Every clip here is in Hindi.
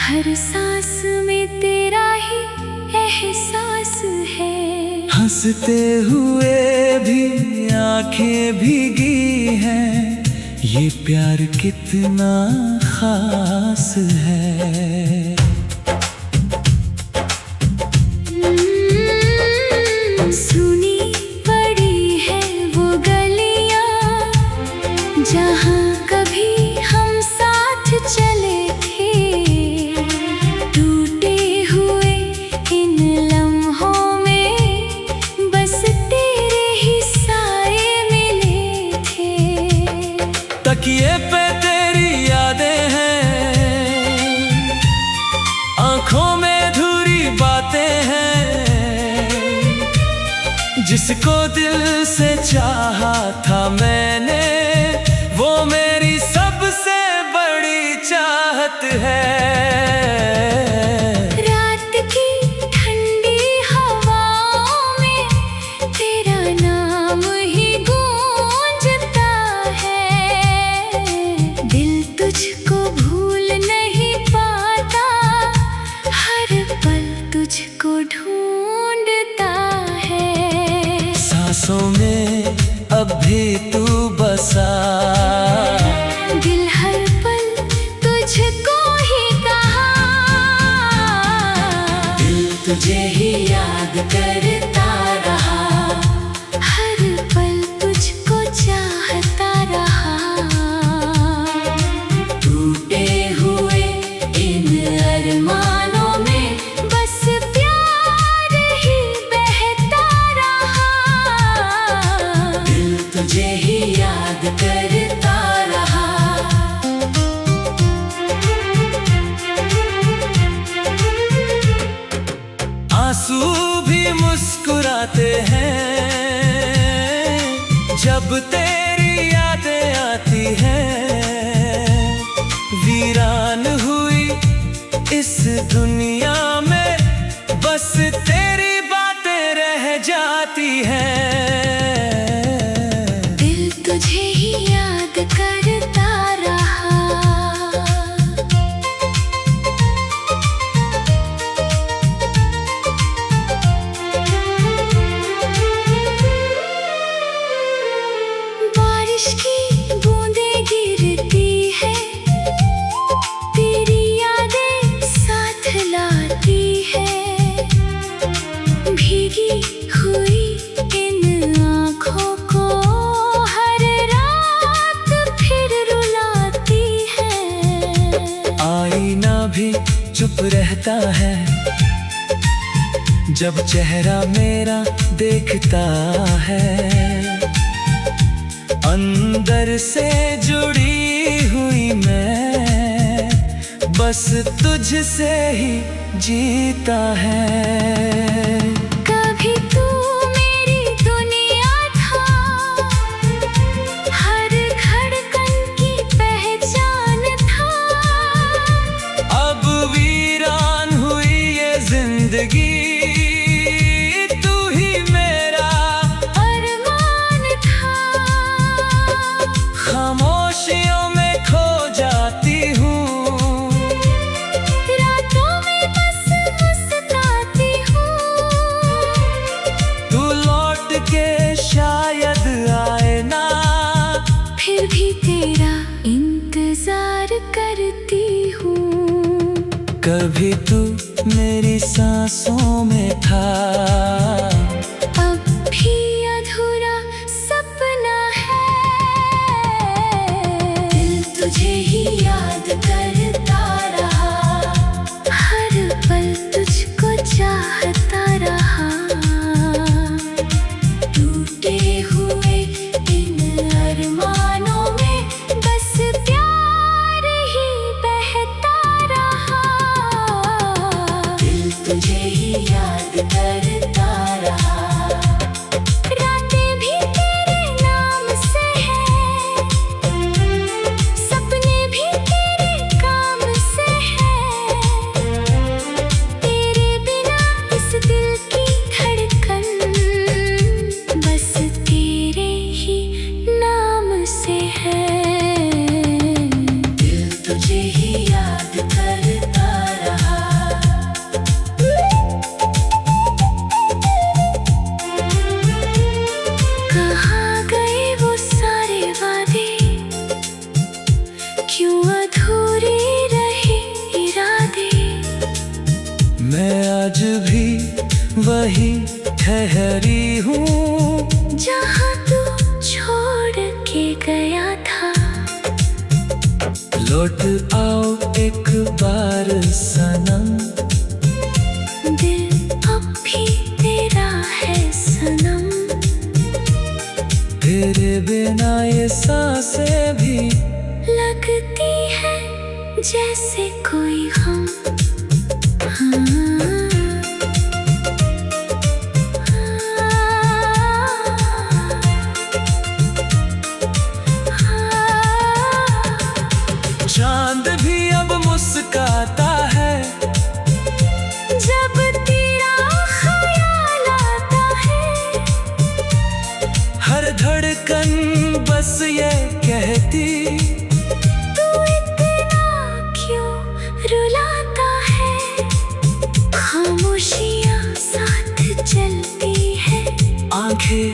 हर सांस में तेरा ही एहसास है। हंसते हुए भी आंखें भीगी हैं, ये प्यार कितना खास है। सुनी पड़ी है वो गलियां जहाँ कभी हम साथ चले थे। टूटे हुए इन लम्हों में बस तेरे ही साए मिले थे। तकिए पे तेरी यादें हैं, आंखों में अधूरी बातें हैं। जिसको दिल से चाहा था मैंने, वो मेरी सबसे बड़ी चाहत है। रात की ठंडी हवाओं में तेरा नाम ही गूंजता है। दिल तुझको भूल नहीं पाता, हर पल तुझको ढूंढता है। सांसों में अब भी तू बसा, दिल हर पल तुझको ही कहा। दिल तुझे ही याद करता रहा, हर पल तुझको चाहता रहा। टूटे हुए इन अरमानों में बस प्यार ही बहता रहा। दिल तुझे ही याद करता रहा। आंसू भी मुस्कुराते हैं जब तेरी यादें आती हैं। वीरान हुई इस दुनिया में बस तेरी बातें रह जाती हैं। दिल तुझे ही याद करता रहा। बारिश की बूंदें गिरती है, तेरी यादें साथ लाती है। भीगी हुई इन आँखों को हर रात फिर रुलाती है। आईना भी चुप रहता है जब चेहरा मेरा देखता है। अंदर से जुड़ी हुई मैं बस तुझसे ही जीता है। कभी तू मेरी दुनिया था, हर धड़कन की पहचान था। अब वीरान हुई ये जिंदगी, तू ही मेरा अरमान था। खामोशियों में खो जाती हूँ, रातों में बस मुस्कुराती हूँ। तू लौट के शायद आए ना, फिर भी तेरा इंतजार करती हूँ। कभी तू मेरी सांसों में था, अब भी अधूरा सपना है। दिल तुझे ही याद करता रहा, हर पल तुझको चाहता रहा। टूटे हुए इन अरमानों में बस प्यार ही बहता रहा। दिल तुझे ही याद करता रहा। रातें भी तेरे नाम से हैं, सपने भी तेरे क्यों अधूरे रहे इरादे। मैं आज भी वही ठहरी हूँ जहाँ तू छोड़ के गया था। लौट आओ एक बार सनम, दिल अब भी तेरा है सनम। तेरे बिना ये सांसें भी लगती है जैसे कोई गम। हाँ। चांद भी अब मुस्काता है जब तेरा ख्याल आता है। हर धड़कन बस ये कहती, तू इतना क्यों रुलाता है। खामोशियाँ साथ चलती है, आंखें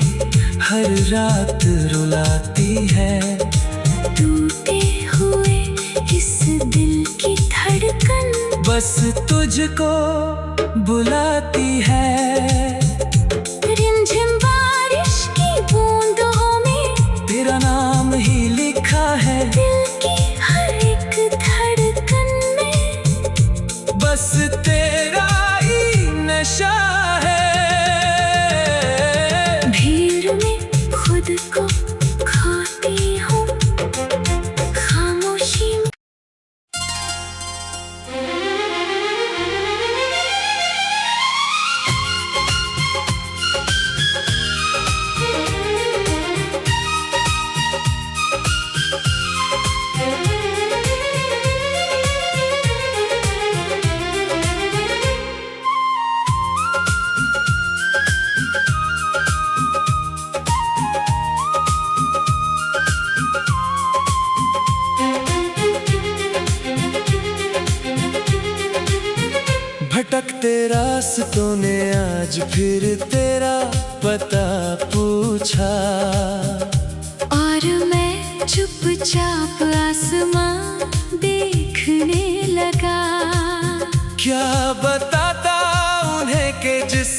हर रात रुलाती है। टूटे हुए इस दिल की धड़कन बस तुझको बुलाती है। रिमझिम बारिश की बूंदों में तेरा नाम ही लिखा है, दिल की हर एक धड़कन में बस तेरा ही नशा है। भीड़ में खुद को खोती हूँ, खामोशी में। भटकते रास्तों ने आज फिर तेरा पता पूछा, और मैं चुपचाप आसमां देखने लगा। क्या बताता उन्हें कि जिस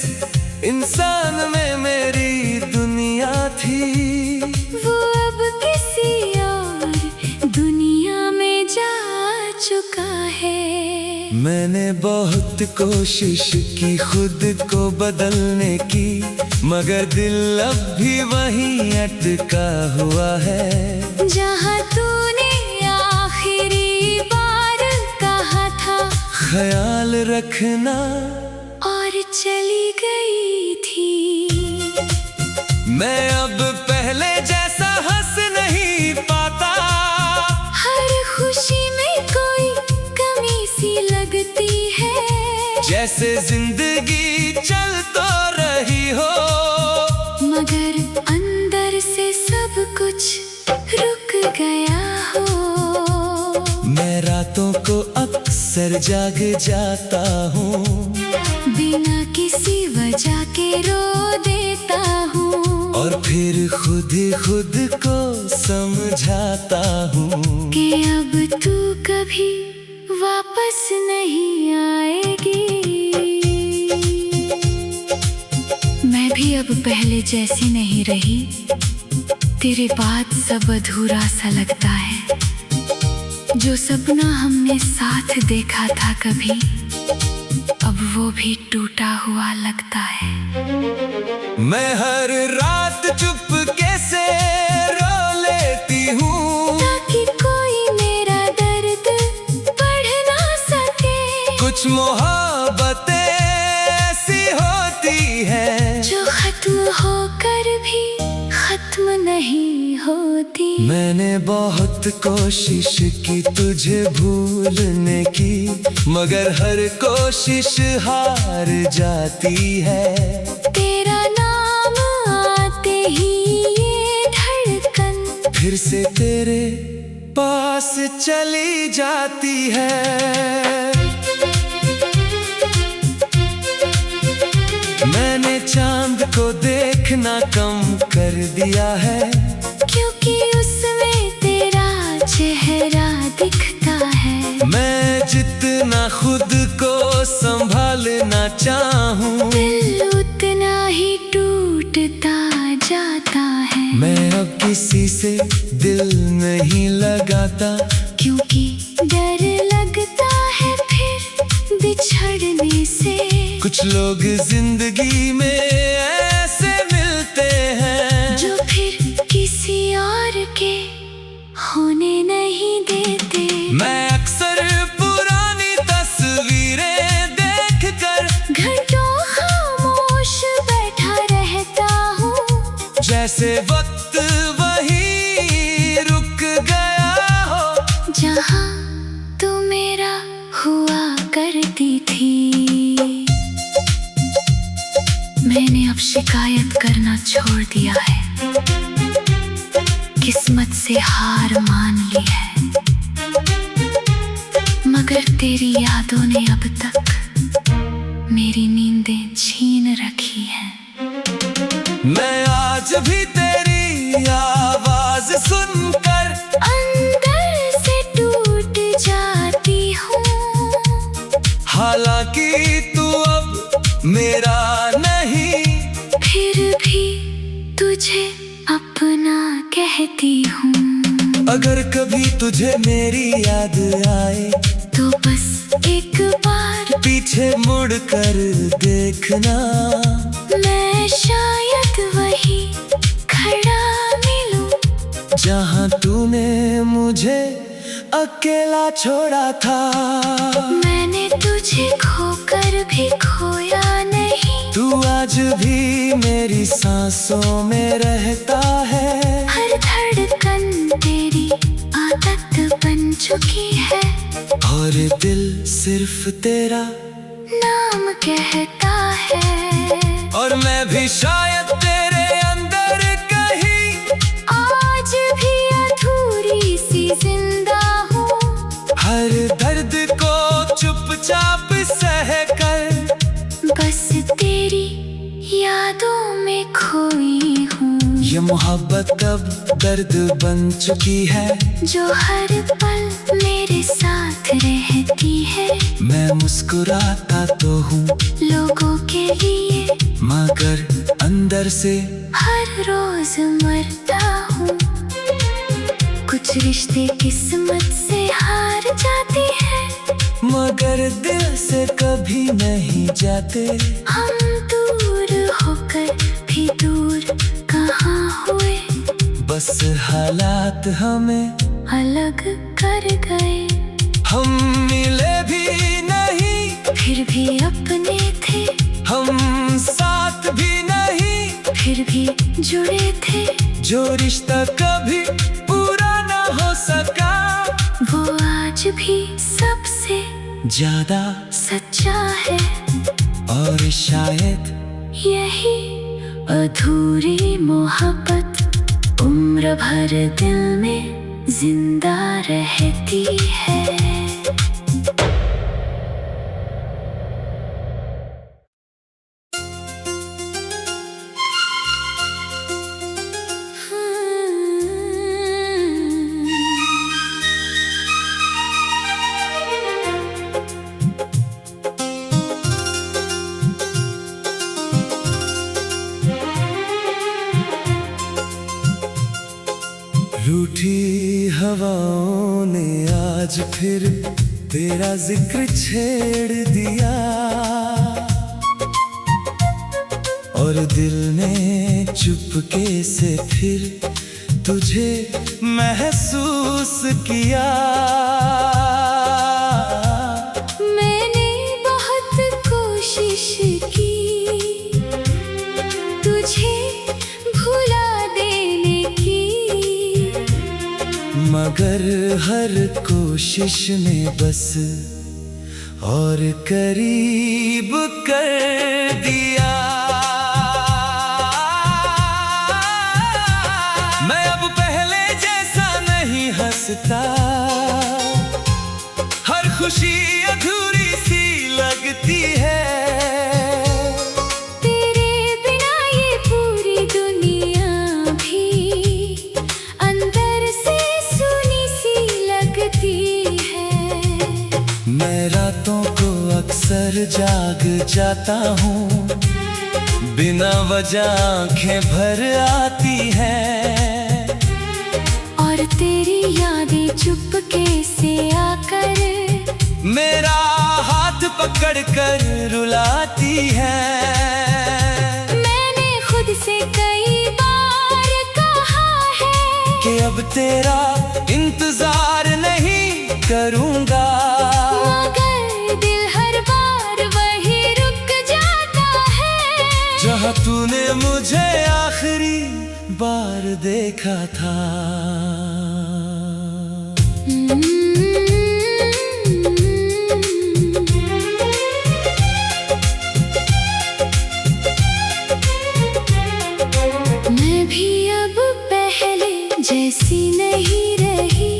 इंसान में मेरी दुनिया थी, वो अब किसी और दुनिया में जा चुका है। मैंने बहुत कोशिश की खुद को बदलने की, मगर दिल अब भी वहीं अटका हुआ है। जहाँ तूने आखिरी बार कहा था ख्याल रखना, और चली गई थी। मैं अब पहले जैसा हंस नहीं पाता, हर खुशी में कोई कमी सी लगती है। जैसे जिंदगी चल तो रही हो, मगर अंदर से सब कुछ रुक गया हो। मैं रातों को अक्सर जाग जाता हूँ, बिना किसी वजह के रो देता हूँ। और फिर खुद ही खुद को समझाता हूँ कि अब तू कभी वापस नहीं आएगी। मैं भी अब पहले जैसी नहीं रही, तेरे बाद सब अधूरा सा लगता है। जो सपना हमने साथ देखा था कभी, अब वो भी टूटा हुआ लगता है। मैं हर रात चुपके से रो लेती हूँ, ताकि कोई मेरा दर्द पढ़ ना सके। कुछ मोहब्बतें ऐसी होती है जो खत्म होकर भी खत्म नहीं होती। मैंने बहुत कोशिश की तुझे भूलने की, मगर हर कोशिश हार जाती है। तेरा नाम आते ही ये धड़कन फिर से तेरे पास चली जाती है। मैंने चांद को देखना कम कर दिया है, क्योंकि उसमें तेरा चेहरा दिखता है। मैं जितना खुद को संभालना चाहूं, दिल उतना ही टूटता जाता है। मैं अब किसी से दिल नहीं लगाता, क्योंकि डर लगता है फिर बिछड़ने से। कुछ लोग जिंदगी में ऐसे मिलते हैं जो फिर किसी और के होने नहीं देते। मैं अक्सर पुरानी तस्वीरें देखकर घंटों खामोश बैठा रहता हूँ, जैसे वक्त वहीं रुक गया हो, जहाँ तू मेरा हुआ करती थी। मैंने अब शिकायत करना छोड़ दिया है, किस्मत से हार मान ली है। मगर तेरी यादों ने अब तक मेरी नींदें छीन रखी हैं। मैं आज भी तेरी आवाज सुनकर अंदर से टूट जाती हूँ। हालांकि तू अब मेरा नहीं, फिर भी तुझे अपना कहती हूँ। अगर कभी तुझे मेरी याद आए तो बस एक बार पीछे मुड़ कर देखना, मैं शायद वही खड़ा मिलूं, जहाँ तूने मुझे अकेला छोड़ा था। मैंने तुझे खोकर भी खोया नहीं। तू आज भी मेरी सांसों में रहता है, हर धड़कन तेरी आदत बन चुकी है, और दिल सिर्फ तेरा नाम कहता है। और मैं भी शायद तेरे अंदर कहीं आज भी अधूरी सी जिंदा हूँ, हर दर्द को चुपचाप सहकर बस तेरी यादों में खोई हूँ। ये मोहब्बत अब दर्द बन चुकी है, जो हर पल मेरे साथ रहती है। मैं मुस्कुराता तो हूँ लोगों के लिए, मगर अंदर से हर रोज मरता हूँ। कुछ रिश्ते किस्मत से हार जाते हैं, मगर दिल से कभी नहीं जाते। हम दूर होकर भी दूर कहाँ हुए, बस हालात हमें अलग कर गए। हम मिले भी नहीं, फिर भी अपने थे, हम साथ भी नहीं, फिर भी जुड़े थे। जो रिश्ता कभी पूरा ना हो सका, वो आज भी सबसे ज्यादा सच्चा है। और शायद यही अधूरी मोहब्बत उम्र भर दिल में जिंदा रहती है। रूठी हवाओं ने आज फिर तेरा जिक्र छेड़ दिया, और दिल ने चुपके से फिर तुझे महसूस किया। मैंने बहुत कोशिश की तुझे भुला देने की, मगर हर कोशिश ने बस और करीब कर दिया। मैं अब पहले जैसा नहीं हंसता, हर खुशी अधूरी सी लगती है। तेरे बिना ये पूरी दुनिया भी अंदर से सुनी सी लगती मैं रातों को अक्सर जाग जाता हूँ, बिना वजह आंखें भर आती हैं, और तेरी यादें चुपके से आकर मेरा हाथ पकड़ कर रुलाती हैं। मैंने खुद से कई बार कहा है कि अब तेरा इंतजार नहीं करूँगा, मगर दिल हर बार वही रुक जाता है जहाँ तूने मुझे आखिरी बार देखा था। मैं भी अब पहले जैसी नहीं रही,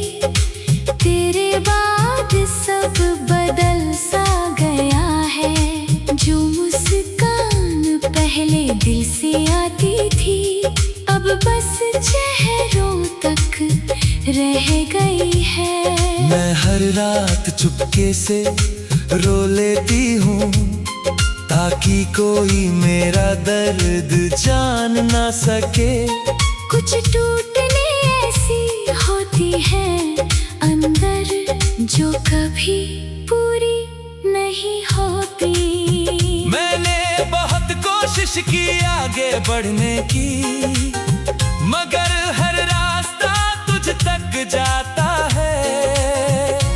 तेरे बाद सब बदल सा गया है। जो मुस्कान पहले दिल से आती थी, अब बस चेहरों तक रह गई है। मैं हर रात चुपके से रो लेती हूँ, ताकि कोई मेरा दर्द जान ना सके। कुछ टूटने ऐसी होती है अंदर, जो कभी पूरी नहीं होती। मैंने बहुत कोशिश की आगे बढ़ने की, मगर हर रास्ता तुझ तक जाता है।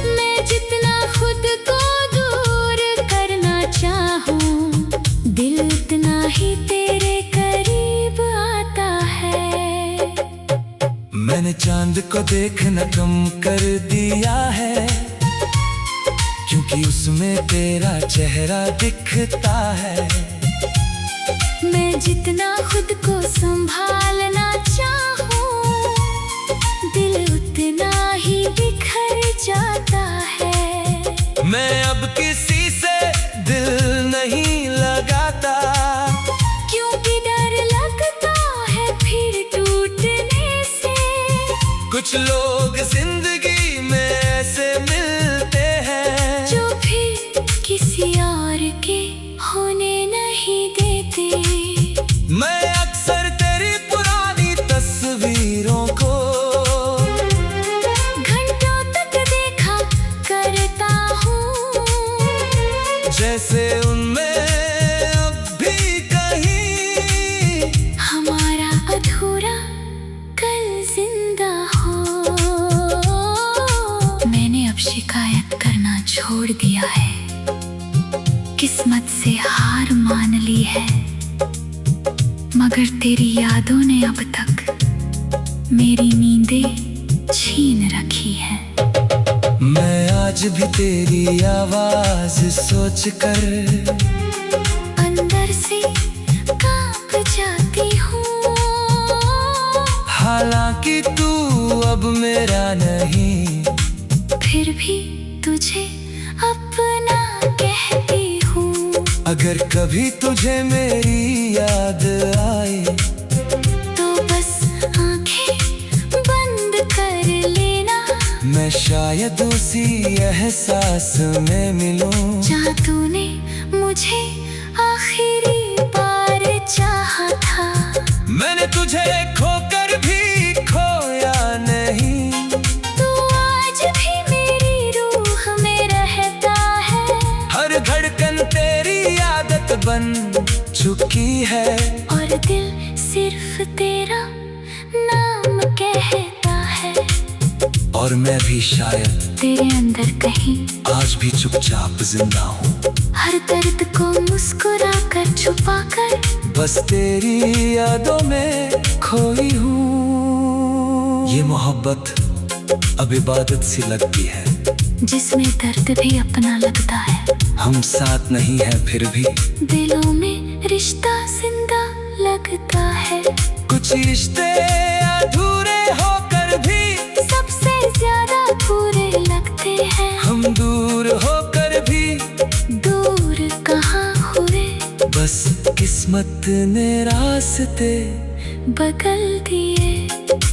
मैं जितना खुद को दूर करना चाहूं, दिल उतना ही तेरे करीब आता है। मैंने चांद को देखना कम कर दिया है, क्योंकि उसमें तेरा चेहरा दिखता है। मैं जितना खुद को संभालना चाहूं, दिल उतना ही बिखर जाता है। मैं अब किसी से दिल नहीं लगाता, क्योंकि डर लगता है फिर टूटने से। कुछ लोग जिंदगी में ऐसे मिलते हैं, जो फिर किसी और के होने नहीं देते। मैं अक्सर तेरी पुरानी तस्वीरों को घंटों तक देखा करता हूँ, जैसे उनमें अब भी कहीं हमारा अधूरा कल जिंदा हो। मैंने अब शिकायत करना छोड़ दिया है, किस्मत से हार मान ली है, मगर तेरी यादों ने अब तक मेरी नींदें छीन रखी है। मैं आज भी तेरी आवाज सोच कर अंदर से कांप जाती हूँ, हालांकि तू अब मेरा नहीं, फिर भी तुझे अपना कहती हूँ। अगर कभी तुझे मेरी याद आए, तो बस आंखें बंद कर लेना, मैं शायद उसी एहसास में मिलूं, जहाँ तूने मुझे आखिरी बार चाहा था। मैंने तुझे खोकर भी खोया नहीं, तू आज भी मेरी रूह में रहता है, हर धड़कन तेरी आदत बन चुकी है, और दिल सिर्फ तेरा नाम कहता है। और मैं भी शायद तेरे अंदर कहीं आज भी चुपचाप जिंदा हूँ, हर दर्द को मुस्कुरा कर छुपा कर, बस तेरी यादों में खोई हूँ। ये मोहब्बत अब इबादत सी लगती है, जिसमें दर्द भी अपना लगता है। हम साथ नहीं हैं फिर भी दिलों में रिश्ता जिंदा लगता है। कुछ रिश्ते अधूरे होकर भी सबसे ज्यादा पूरे लगते हैं। हम दूर होकर भी दूर कहाँ हुए, बस किस्मत ने रास्ते बदल दिए।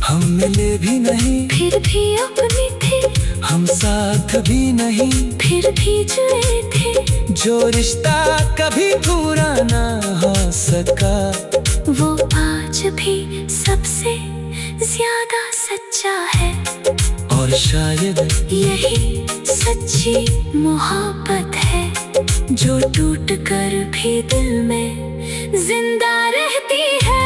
हम मिले भी नहीं, फिर भी अपने थे। हम साथ भी नहीं, फिर भी जुड़े थे। जो रिश्ता कभी पूरा ना हो सका, वो आज भी सबसे ज्यादा सच्चा है। और शायद यही सच्ची मोहब्बत है, जो टूट कर भी दिल में जिंदा रहती है।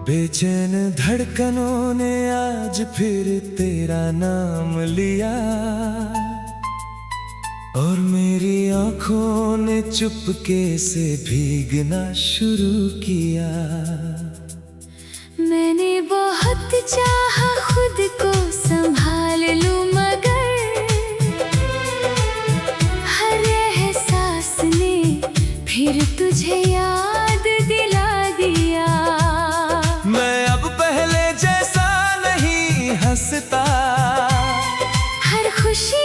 बेचैन धड़कनों ने आज फिर तेरा नाम लिया, और मेरी आंखों ने चुपके से भीगना शुरू किया। मैंने बहुत चाहा खुद को संभाल लूं, मगर हर एहसास ने फिर तुझे याद दिला दिया। मैं अब पहले जैसा नहीं हंसता, हर खुशी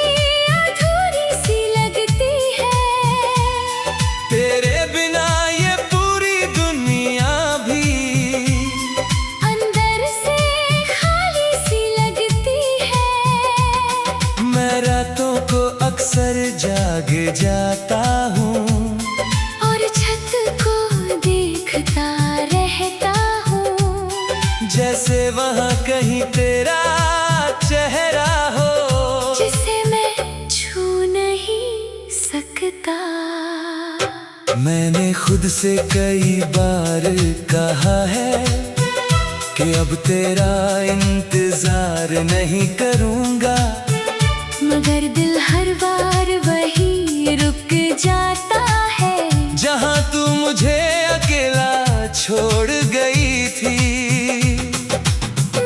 अधूरी सी लगती है। तेरे बिना ये पूरी दुनिया भी अंदर से खाली सी लगती है। मैं रातों को अक्सर जाग जाता हूँ, और छत को देखता रहता हूँ, जैसे वहाँ कहीं तेरा चेहरा हो, जिसे मैं छू नहीं सकता। मैंने खुद से कई बार कहा है कि अब तेरा इंतजार नहीं करूँगा, मगर दिल हर बार वही रुक जाता है, जहाँ तू मुझे अकेला छोड़ गई थी।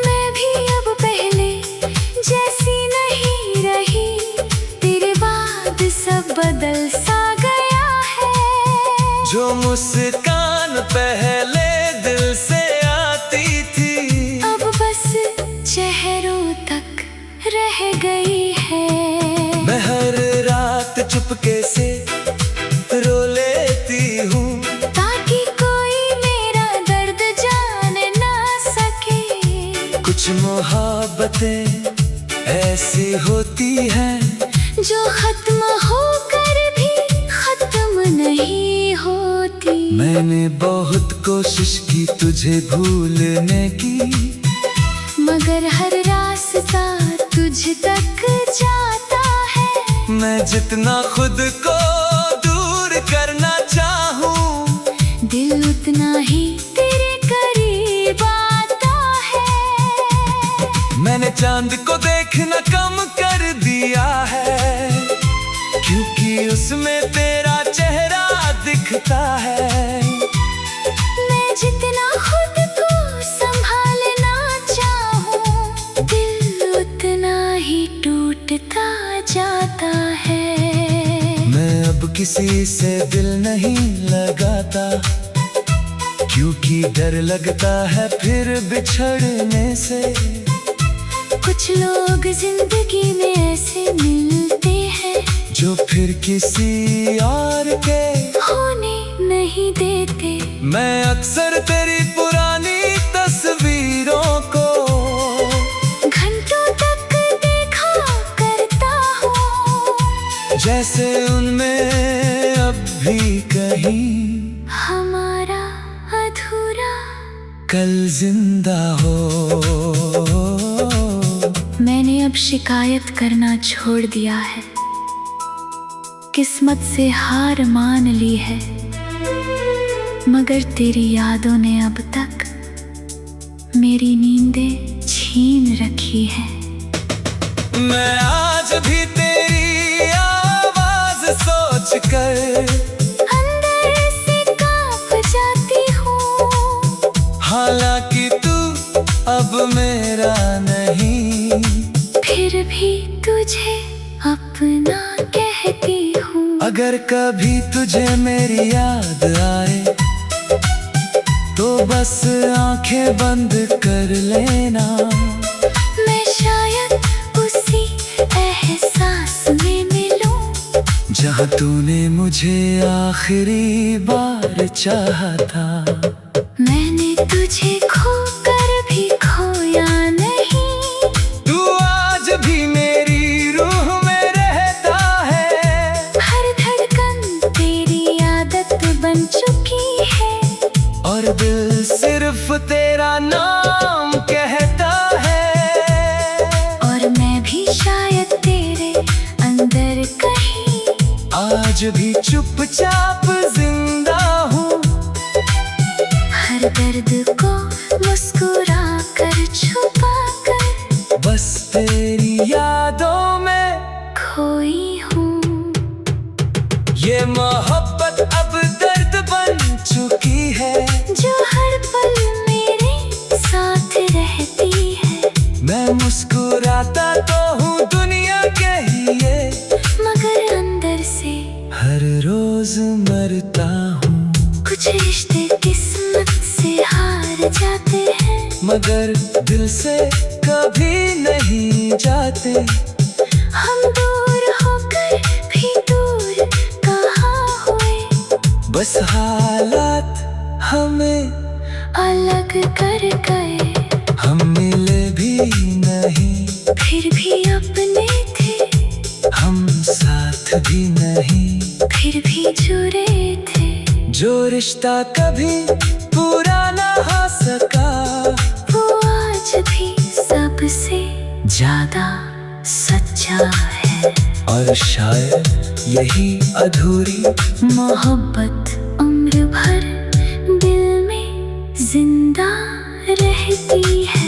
मैं भी अब पहले जैसी नहीं रही, तेरे बाद सब बदल सा गया है। जो मुस्कान पहले दिल से आती थी, अब बस चेहरों तक रह गई है। मैं हर रात चुपके से रो लेती हूँ, ताकि कोई मेरा दर्द जान ना सके। कुछ मोहब्बतें ऐसी होती हैं, जो खत्म होकर भी खत्म नहीं होती। मैंने बहुत कोशिश की तुझे भूलने की, मगर हर रास्ता तुझ तक जाता है। मैं जितना खुद को दूर करना चाहूँ, दिल उतना ही तेरे करीब आता है। मैंने चांद को देखना कम कर दिया है, क्योंकि उसमें तेरा चेहरा दिखता है। मैं जितना खुद को संभालना चाहूँ, दिल उतना ही टूटता जाता है। मैं अब किसी से दिल नहीं लगाता, क्योंकि डर लगता है फिर बिछड़ने से। कुछ लोग जिंदगी में ऐसे मिलते हैं, जो फिर किसी और के होने नहीं देते। मैं अक्सर तेरी पुरानी तस्वीरों को घंटों तक देखा करता हूँ, जैसे उनमें अब भी कहीं हमारा अधूरा कल जिंदा हो। मैंने अब शिकायत करना छोड़ दिया है, किस्मत से हार मान ली है, मगर तेरी यादों ने अब तक मेरी नींदें छीन रखी है। मैं आज भी तेरी आवाज सोचकर अंदर से कांप जाती हूँ, हालांकि तू अब मेरा नहीं, फिर भी अगर कभी तुझे मेरी याद आए तो बस आंखें बंद कर लेना। मैं शायद उसी एहसास में मिलूं जहाँ तूने मुझे आखिरी बार चाहा था। मैंने तुझे खोकर भी खोया नहीं, तू आज भी मेरी रूह में रहता है। हर धड़कन तेरी आदत बन चुकी है, और दिल सिर्फ तेरा नाम कहता है। और मैं भी शायद तेरे अंदर कहीं आज भी चुपचाप जिंदा हूँ। हर दर्द को मुस्कुरा कर छुपा कर बस तेरी यादों में खोई हूँ। ये मोहब्बत अब दर्द बन चुकी है, जो हर पल मेरे साथ रहती है। मैं मुस्कुराता तो हूँ दुनिया के लिए, मगर अंदर से हर रोज मरता हूँ। कुछ रिश्ते किस्मत से हार जाते हैं, मगर दिल से कभी नहीं जाते। हम दूर होकर भी दूर कहाँ हुए, बस हालात हमें अलग कर गए। हम मिले भी नहीं, फिर भी अपने थे, हम साथ भी नहीं, फिर भी जुड़े थे। जो रिश्ता कभी पूरा ना हो सका, वो आज भी सबसे ज्यादा सच्चा है। और शायद यही अधूरी मोहब्बत उम्र भर दिल में जिंदा रहती है।